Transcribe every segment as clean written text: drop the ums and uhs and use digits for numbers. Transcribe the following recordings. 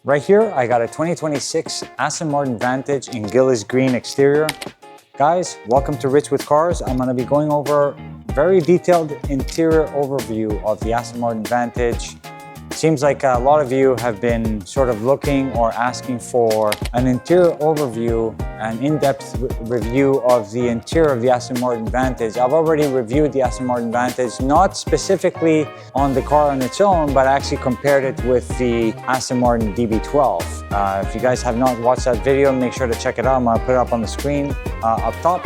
Right here, I got a 2026 Aston Martin Vantage in Gillis Green exterior. Guys, welcome to Rich with Cars. I'm going to be going over very detailed interior overview of the Aston Martin Vantage. Seems like a lot of you have been sort of looking or asking for an interior overview, an in-depth review of the interior of the Aston Martin Vantage. I've already reviewed the Aston Martin Vantage, not specifically on the car on its own, but actually compared it with the Aston Martin DB12. If you guys have not watched that video, make sure to check it out. I'm gonna put it up on the screen up top.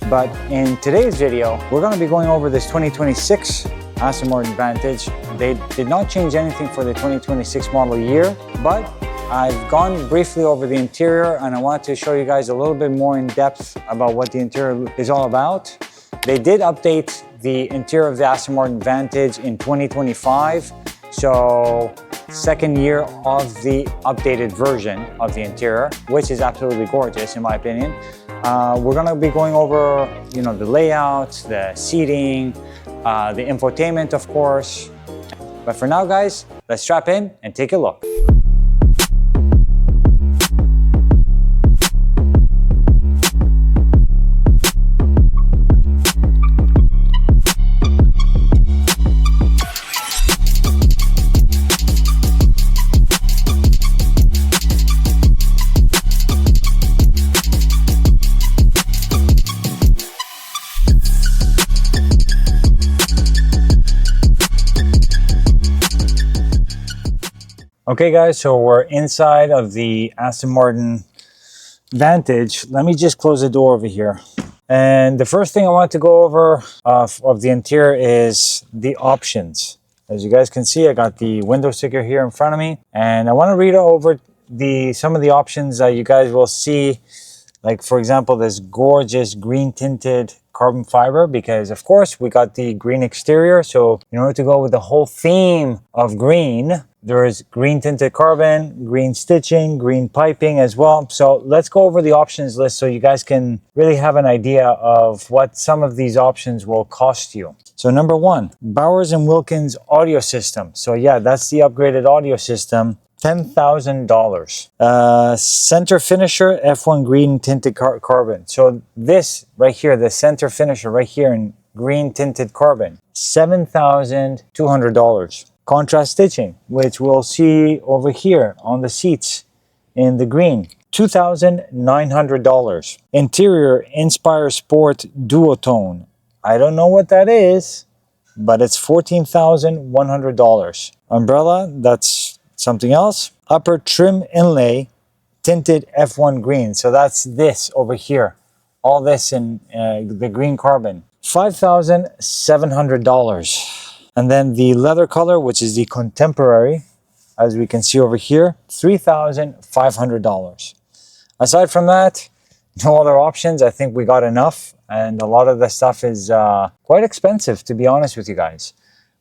But in today's video, we're gonna be going over this 2026 Aston Martin Vantage. They did not change anything for the 2026 model year, but I've gone briefly over the interior and I want to show you guys a little bit more in depth about what the interior is all about. They did update the interior of the Aston Martin Vantage in 2025, so second year of the updated version of the interior, which is absolutely gorgeous in my opinion. We're gonna be going over, the layout, the seating, the infotainment, of course. But for now, guys, let's strap in and take a look. Okay guys, so we're inside of the Aston Martin Vantage. Let me just close the door over here. And the first thing I want to go over of the interior is the options. As you guys can see, I got the window sticker here in front of me. And I want to read over some of the options that you guys will see. Like for example, this gorgeous green tinted carbon fiber, because of course we got the green exterior. So in order to go with the whole theme of green, there is green tinted carbon, green stitching, green piping as well. So let's go over the options list so you guys can really have an idea of what some of these options will cost you. So number one, Bowers & Wilkins audio system. So yeah, that's the upgraded audio system. $10,000. Center finisher F1 green tinted carbon. So this right here, the center finisher right here in green tinted carbon, $7,200. Contrast stitching, which we'll see over here on the seats in the green, $2,900. Interior Inspire Sport Duotone. I don't know what that is, but it's $14,100. Umbrella, that's something else. Upper trim inlay tinted F1 green. So that's this over here. All this in the green carbon. $5,700. And then the leather color, which is the contemporary, as we can see over here, $3,500. Aside from that, no other options. I think we got enough. And a lot of the stuff is quite expensive, to be honest with you guys.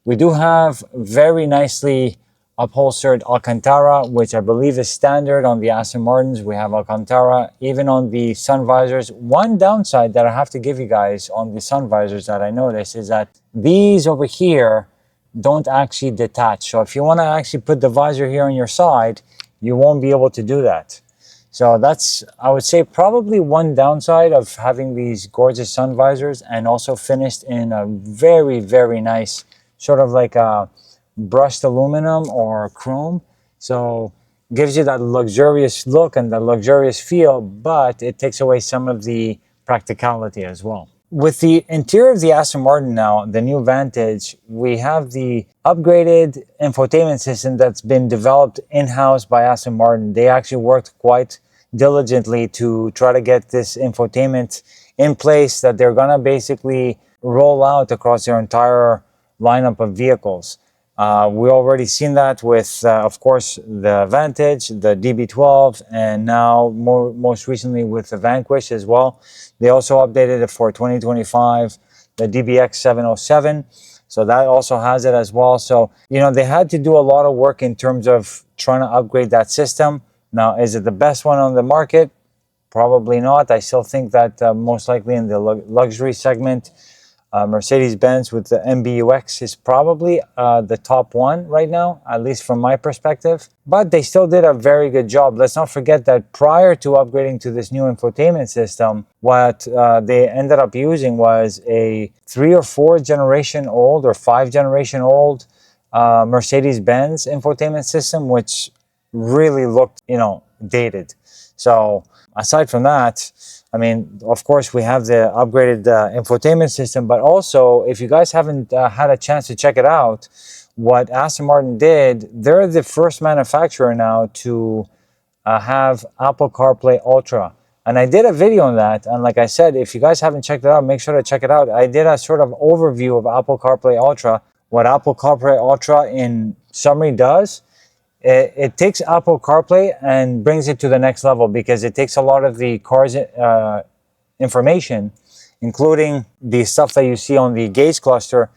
We do have very nicely upholstered Alcantara, which I believe is standard on the Aston Martins. We have Alcantara even on the sun visors. One downside that I have to give you guys on the sun visors that I noticed is that these over here don't actually detach. So if you want to actually put the visor here on your side, you won't be able to do that. So that's, I would say, probably one downside of having these gorgeous sun visors, and also finished in a very, very nice sort of like a brushed aluminum or chrome. So gives you that luxurious look and that luxurious feel, but it takes away some of the practicality as well. With the interior of the Aston Martin now, the new Vantage, we have the upgraded infotainment system that's been developed in-house by Aston Martin. They actually worked quite diligently to try to get this infotainment in place that they're gonna basically roll out across their entire lineup of vehicles. We already seen that with, of course, the Vantage, the DB12, and now most recently with the Vanquish as well. They also updated it for 2025, the DBX 707. So that also has it as well. So, they had to do a lot of work in terms of trying to upgrade that system. Now, is it the best one on the market? Probably not. I still think that most likely in the luxury segment, Mercedes-Benz with the MBUX is probably the top one right now, at least from my perspective. But they still did a very good job. Let's not forget that prior to upgrading to this new infotainment system, what they ended up using was a 3 or 4 generation old or 5 generation old Mercedes-Benz infotainment system, which really looked, dated. So aside from that, I mean, of course, we have the upgraded infotainment system, but also, if you guys haven't had a chance to check it out, what Aston Martin did, they're the first manufacturer now to have Apple CarPlay Ultra. And I did a video on that, and like I said, if you guys haven't checked it out, make sure to check it out. I did a sort of overview of Apple CarPlay Ultra. What Apple CarPlay Ultra in summary does, it takes Apple CarPlay and brings it to the next level, because it takes a lot of the car's information, including the stuff that you see on the gauge cluster,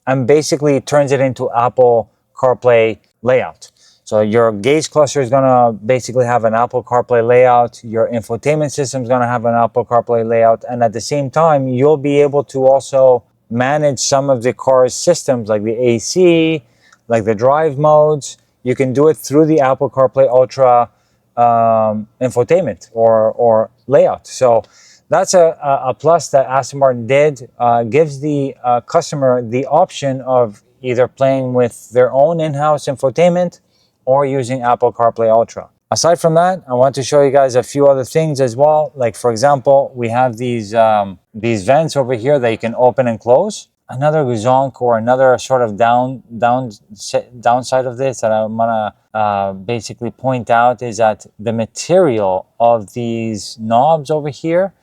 and basically turns it into Apple CarPlay layout. So your gauge cluster is going to basically have an Apple CarPlay layout. Your infotainment system is going to have an Apple CarPlay layout. And at the same time, you'll be able to also manage some of the car's systems, like the AC, like the drive modes. You can do it through the Apple CarPlay Ultra infotainment or layout. So that's a plus that Aston Martin did. Gives the customer the option of either playing with their own in-house infotainment or using Apple CarPlay Ultra. Aside from that, I want to show you guys a few other things as well. Like, for example, we have these vents over here that you can open and close. Another zonk or another sort of downside of this that I want to basically point out is that the material of these knobs over here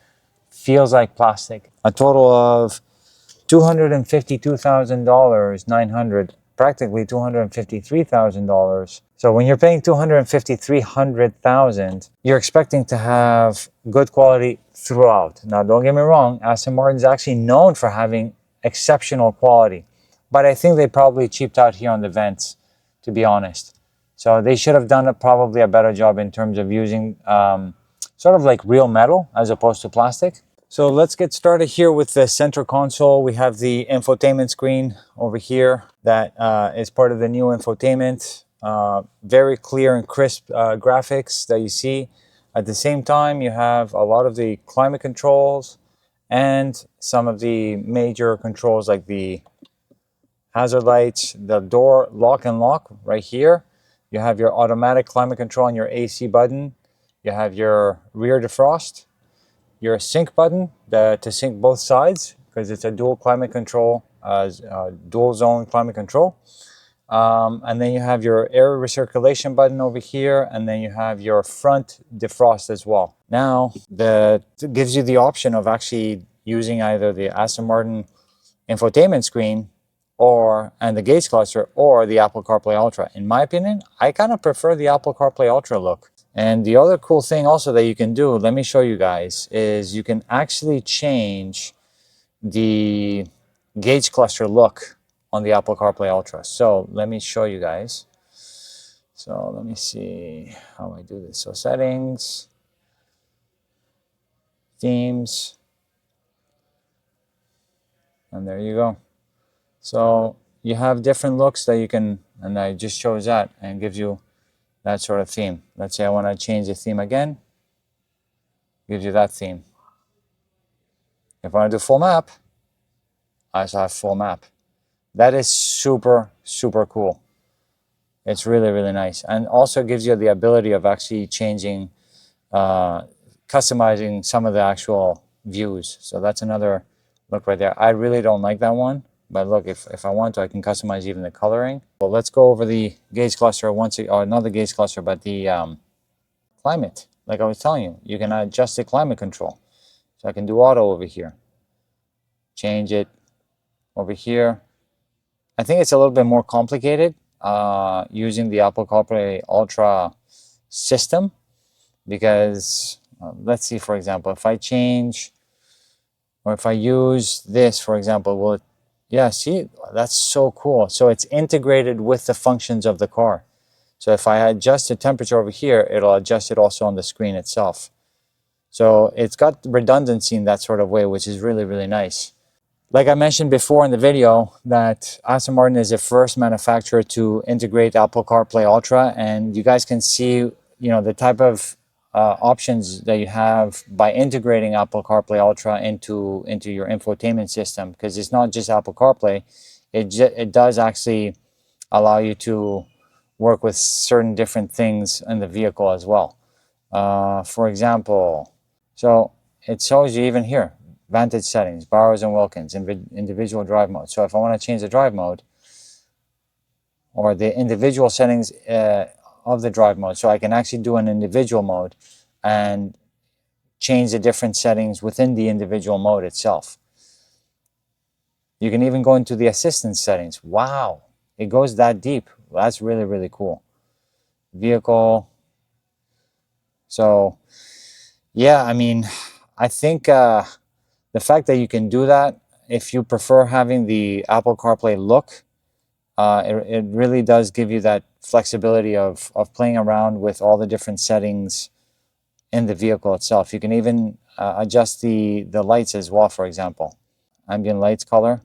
feels like plastic. A total of $252,000, 900, practically $253,000. So when you're paying $253,000, you're expecting to have good quality throughout. Now, don't get me wrong, Aston Martin is actually known for having exceptional quality, but I think they probably cheaped out here on the vents, to be honest. So they should have done probably a better job in terms of using sort of like real metal as opposed to plastic. So let's get started here with the center console. We have the infotainment screen over here that is part of the new infotainment. Very clear and crisp graphics that you see. At the same time, you have a lot of the climate controls and some of the major controls like the hazard lights, the door lock and lock right here. You have your automatic climate control and your AC button. You have your rear defrost, your sync button to sync both sides, because it's a dual climate control, dual zone climate control. And then you have your air recirculation button over here, and then you have your front defrost as well. Now, it gives you the option of actually using either the Aston Martin infotainment screen and the gauge cluster, or the Apple CarPlay Ultra. In my opinion, I kind of prefer the Apple CarPlay Ultra look. And the other cool thing also that you can do, let me show you guys, is you can actually change the gauge cluster look on the Apple CarPlay Ultra. So let me show you guys. So let me see how I do this. So settings, themes, and there you go. So you have different looks that you can, and I just shows that and gives you that sort of theme. Let's say I want to change the theme again, gives you that theme. If I want to do full map, I also have full map. That is super, super cool. It's really, really nice. And also gives you the ability of actually changing, customizing some of the actual views. So that's another look right there. I really don't like that one. But look, if I want to, I can customize even the coloring. Well, let's go over the gauge cluster once, or not the gauge cluster, but the climate. Like I was telling you, you can adjust the climate control. So I can do auto over here. Change it over here. I think it's a little bit more complicated using the Apple CarPlay Ultra system, because let's see, for example, if I change, or if I use this, for example, will it, yeah, see, that's so cool. So it's integrated with the functions of the car. So if I adjust the temperature over here, it'll adjust it also on the screen itself. So it's got redundancy in that sort of way, which is really, really nice. Like I mentioned before in the video, that Aston Martin is the first manufacturer to integrate Apple CarPlay Ultra, and you guys can see, you know, the type of options that you have by integrating Apple CarPlay Ultra into your infotainment system, because it's not just Apple CarPlay. It does actually allow you to work with certain different things in the vehicle as well. For example, so it shows you even here, Vantage settings, Bowers and Wilkins, individual drive mode. So if I want to change the drive mode, or the individual settings of the drive mode, so I can actually do an individual mode and change the different settings within the individual mode itself. You can even go into the assistance settings. Wow, it goes that deep. That's really, really cool. Vehicle. So yeah, I mean, I think the fact that you can do that, if you prefer having the Apple CarPlay look, it really does give you that flexibility of playing around with all the different settings in the vehicle itself. You can even adjust the lights as well, for example. Ambient lights color.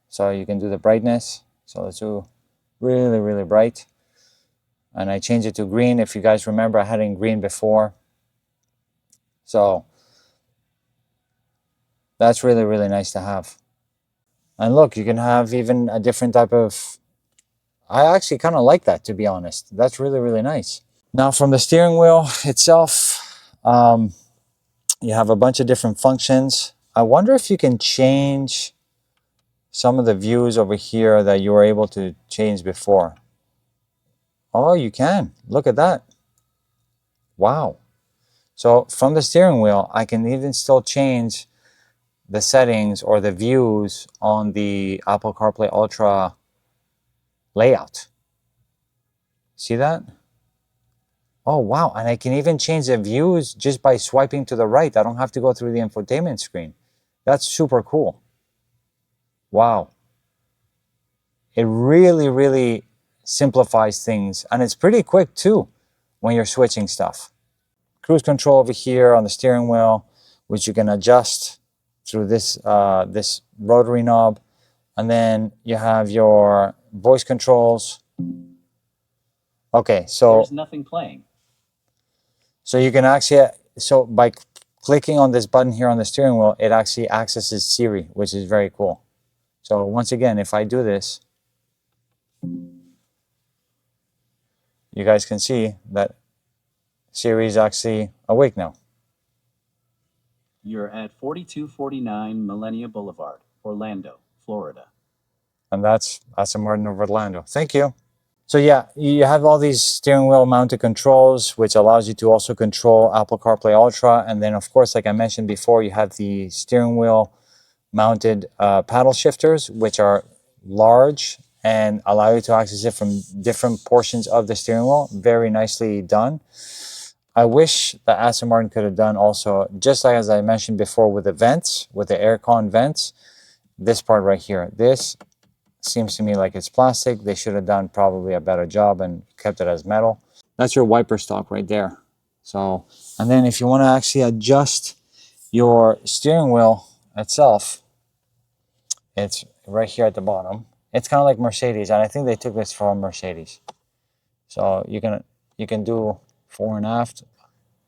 So you can do the brightness. So let's do really, really bright. And I change it to green. If you guys remember, I had it in green before. So that's really, really nice to have. And look, you can have even a different type of... I actually kind of like that, to be honest. That's really, really nice. Now from the steering wheel itself, you have a bunch of different functions. I wonder if you can change some of the views over here that you were able to change before. Oh, you can. Look at that. Wow. So from the steering wheel, I can even still change the settings or the views on the Apple CarPlay Ultra layout. See that? Oh, wow. And I can even change the views just by swiping to the right. I don't have to go through the infotainment screen. That's super cool. Wow. It really, really simplifies things. And it's pretty quick too when you're switching stuff. Cruise control over here on the steering wheel, which you can adjust through this, this rotary knob. And then you have your voice controls. Okay, so there's nothing playing. So you can actually, so by clicking on this button here on the steering wheel, it actually accesses Siri, which is very cool. So once again, if I do this, you guys can see that Siri is actually awake now. You're at 4249 Millennia Boulevard, Orlando, Florida. And that's Aston Martin of Orlando. Thank you. So yeah, you have all these steering wheel mounted controls, which allows you to also control Apple CarPlay Ultra. And then of course, like I mentioned before, you have the steering wheel mounted paddle shifters, which are large and allow you to access it from different portions of the steering wheel. Very nicely done. I wish that Aston Martin could have done also, just like as I mentioned before with the vents, with the aircon vents, this part right here. This seems to me like it's plastic. They should have done probably a better job and kept it as metal. That's your wiper stock right there. So, and then if you want to actually adjust your steering wheel itself, it's right here at the bottom. It's kind of like Mercedes, and I think they took this from Mercedes. So you can do fore and aft.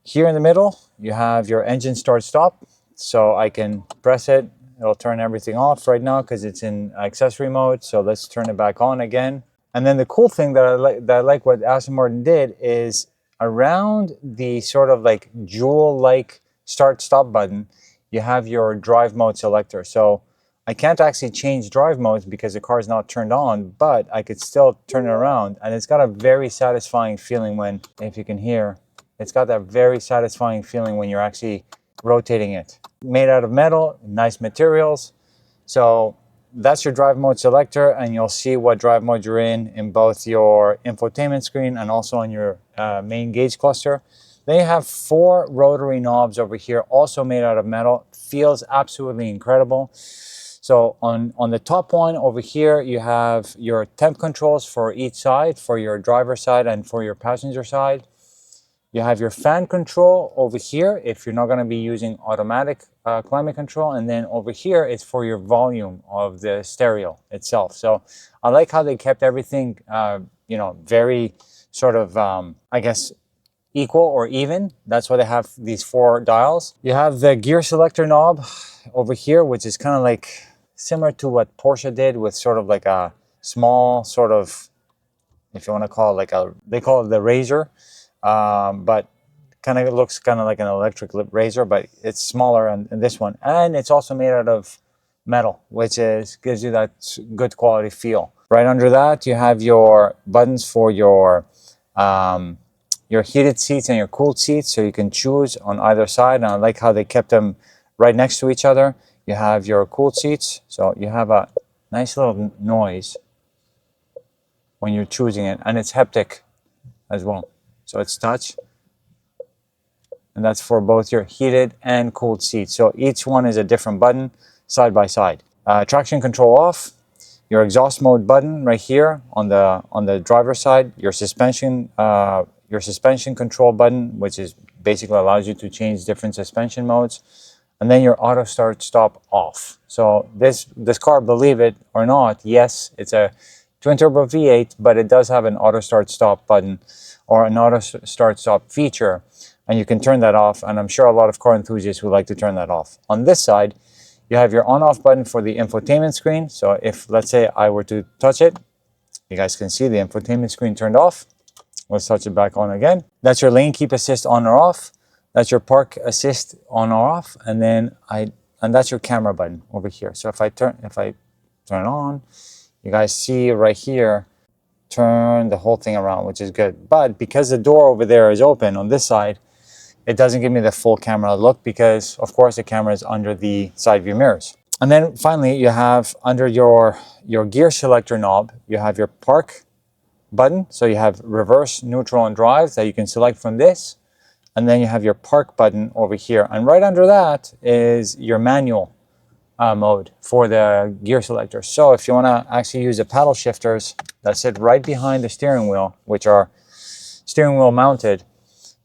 Here in the middle, you have your engine start stop. So I can press it. It'll turn everything off right now because it's in accessory mode. So let's turn it back on again. And then the cool thing that I like what Aston Martin did is around the sort of like jewel-like start stop button, you have your drive mode selector. So I can't actually change drive modes because the car is not turned on, but I could still turn it around. And it's got a very satisfying feeling when, if you can hear, it's got that very satisfying feeling when you're actually rotating it. Made out of metal, nice materials. So that's your drive mode selector, and you'll see what drive mode you're in both your infotainment screen and also on your main gauge cluster. They have 4 rotary knobs over here, also made out of metal. Feels absolutely incredible. So on the top one over here, you have your temp controls for each side, for your driver side and for your passenger side. You have your fan control over here if you're not going to be using automatic climate control. And then over here, it's for your volume of the stereo itself. So I like how they kept everything, you know, very sort of, I guess, equal or even. That's why they have these 4 dials. You have the gear selector knob over here, which is kind of like similar to what Porsche did with sort of like a small sort of, if you want to call it like a, they call it the razor, but kind of looks kind of like an electric razor, but it's smaller in this one. And it's also made out of metal, which is gives you that good quality feel. Right under that, you have your buttons for your heated seats and your cooled seats, so you can choose on either side. And I like how they kept them right next to each other. You have your cooled seats, so you have a nice little noise when you're choosing it, and it's haptic as well. So it's touch, and that's for both your heated and cooled seats. So each one is a different button side by side. Traction control off, your exhaust mode button right here on the driver's side, your suspension control button, which is basically allows you to change different suspension modes, and then your auto start stop off. So this car, believe it or not, yes, it's a twin turbo V8, but it does have an auto start stop button or an auto start stop feature, and you can turn that off, and I'm sure a lot of car enthusiasts would like to turn that off. On this side, you have your on-off button for the infotainment screen. So if, let's say, I were to touch it, you guys can see the infotainment screen turned off. Let's touch it back on again. That's your lane keep assist on or off. That's your park assist on or off, and then that's your camera button over here. So if I turn it on, you guys see right here, turn the whole thing around, which is good. But because the door over there is open on this side, it doesn't give me the full camera look because, of course, the camera is under the side view mirrors. And then finally, you have under your gear selector knob, you have your park button. So you have reverse, neutral, and drive that you can select from this. And then you have your park button over here. And right under that is your manual mode for the gear selector. So if you want to actually use the paddle shifters that sit right behind the steering wheel, which are steering wheel mounted,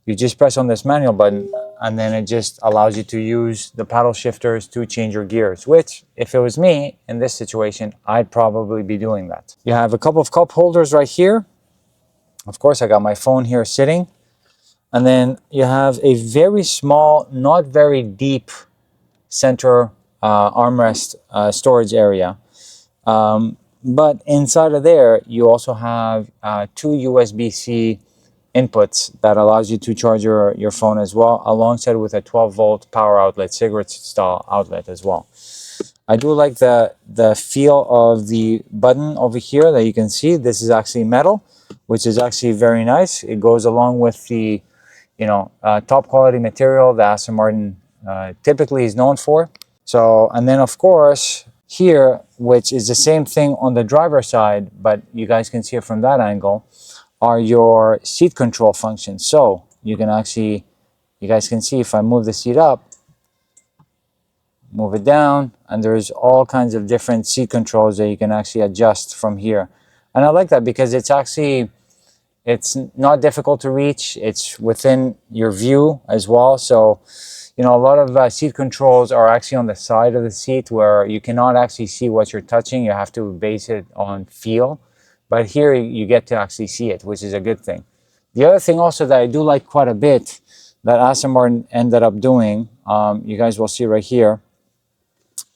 you just press on this manual button, and then it just allows you to use the paddle shifters to change your gears, which, if it was me in this situation, I'd probably be doing that. You have a couple of cup holders right here. Of course, I got my phone here sitting. And then you have a very small, not very deep center armrest storage area. But inside of there, you also have 2 USB-C inputs that allows you to charge your phone as well, alongside with a 12-volt power outlet, cigarette style outlet as well. I do like the feel of the button over here that you can see. This is actually metal, which is actually very nice. It goes along with the top quality material that Aston Martin typically is known for. So, and then of course here, which is the same thing on the driver's side, but you guys can see it from that angle, are your seat control functions. So you can actually, you guys can see if I move the seat up, move it down, and there's all kinds of different seat controls that you can actually adjust from here. And I like that because it's not difficult to reach. It's within your view as well. So, a lot of seat controls are actually on the side of the seat where you cannot actually see what you're touching. You have to base it on feel. But here you get to actually see it, which is a good thing. The other thing also that I do like quite a bit that Aston Martin ended up doing, you guys will see right here,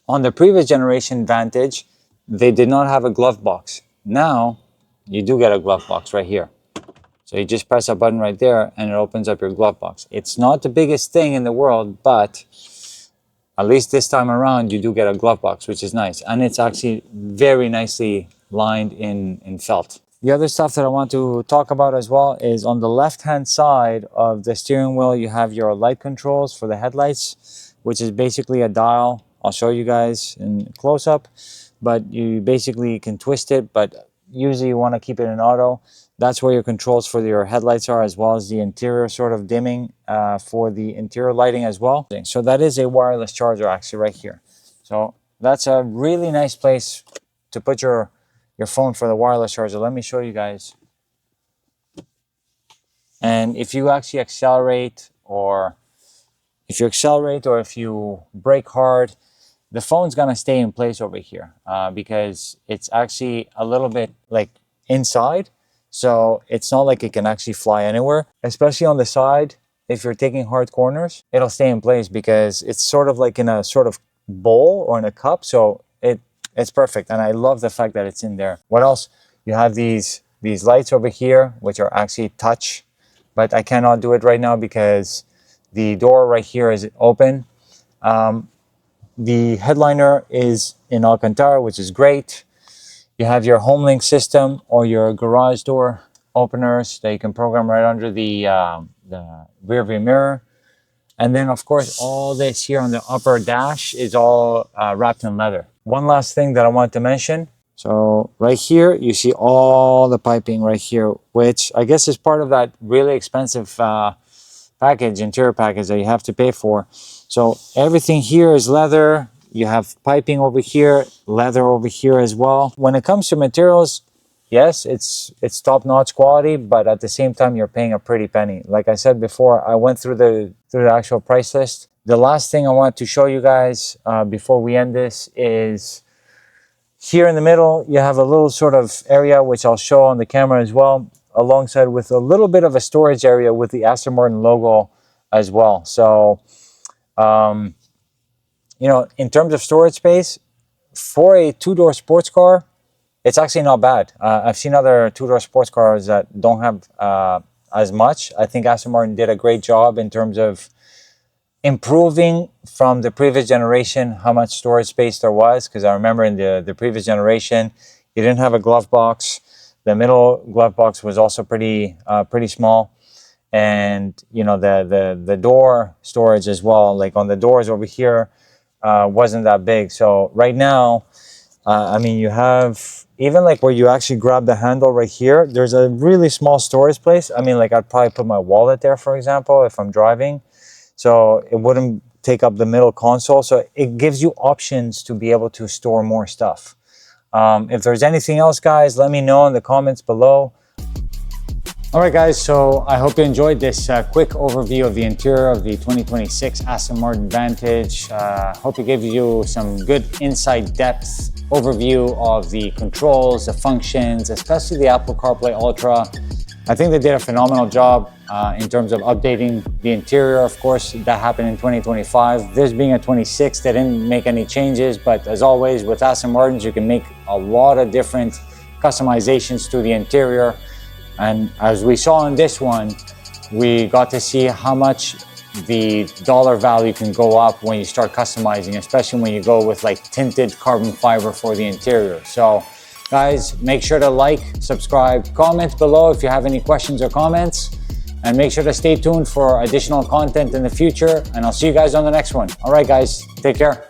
on the previous generation Vantage, they did not have a glove box. Now, you do get a glove box right here. So you just press a button right there and it opens up your glove box. It's not the biggest thing in the world, but at least this time around, you do get a glove box, which is nice. And it's actually very nicely lined in felt. The other stuff that I want to talk about as well is on the left-hand side of the steering wheel, you have your light controls for the headlights, which is basically a dial. I'll show you guys in close-up, but you basically can twist it, but usually you want to keep it in auto. That's where your controls for your headlights are, as well as the interior sort of dimming for the interior lighting as well. So that is a wireless charger actually right here. So that's a really nice place to put your phone for the wireless charger. Let me show you guys. And if you actually accelerate or if you brake hard, the phone's gonna stay in place over here because it's actually a little bit like inside. So it's not like it can actually fly anywhere, especially on the side. If you're taking hard corners, it'll stay in place because it's sort of like in a sort of bowl or in a cup. So it's perfect. And I love the fact that it's in there. What else? You have these lights over here, which are actually touch, but I cannot do it right now because the door right here is open. The headliner is in Alcantara, which is great. You have your HomeLink system or your garage door openers that you can program right under the rear view mirror. And then, of course, all this here on the upper dash is all wrapped in leather. One last thing that I want to mention. So right here, you see all the piping right here, which I guess is part of that really expensive interior package that you have to pay for. So everything here is leather. You have piping over here, leather over here as well. When it comes to materials, yes, it's top-notch quality, but at the same time, you're paying a pretty penny. Like I said before, I went through the actual price list. The last thing I want to show you guys before we end this is here in the middle, you have a little sort of area, which I'll show on the camera as well, alongside with a little bit of a storage area with the Aston Martin logo as well. So, you know, in terms of storage space, for a two-door sports car, it's actually not bad. I've seen other two-door sports cars that don't have as much. I think Aston Martin did a great job in terms of improving from the previous generation how much storage space there was, because I remember in the previous generation, you didn't have a glove box. The middle glove box was also pretty small. And, you know, the door storage as well, like on the doors over here, wasn't that big. So right now, I mean, you have even like where you actually grab the handle right here, there's a really small storage place. I mean, like I'd probably put my wallet there, for example, if I'm driving. So it wouldn't take up the middle console. So it gives you options to be able to store more stuff. If there's anything else, guys, let me know in the comments below. All right, guys, so I hope you enjoyed this quick overview of the interior of the 2026 Aston Martin Vantage. Hope it gave you some good inside depth overview of the controls, the functions, especially the Apple CarPlay Ultra. I think they did a phenomenal job in terms of updating the interior. Of course, that happened in 2025. This being a 26, they didn't make any changes, but as always with Aston Martins, you can make a lot of different customizations to the interior. And as we saw in this one, we got to see how much the dollar value can go up when you start customizing, especially when you go with like tinted carbon fiber for the interior. So guys, make sure to like, subscribe, comment below if you have any questions or comments, and make sure to stay tuned for additional content in the future. And I'll see you guys on the next one. All right, guys, take care.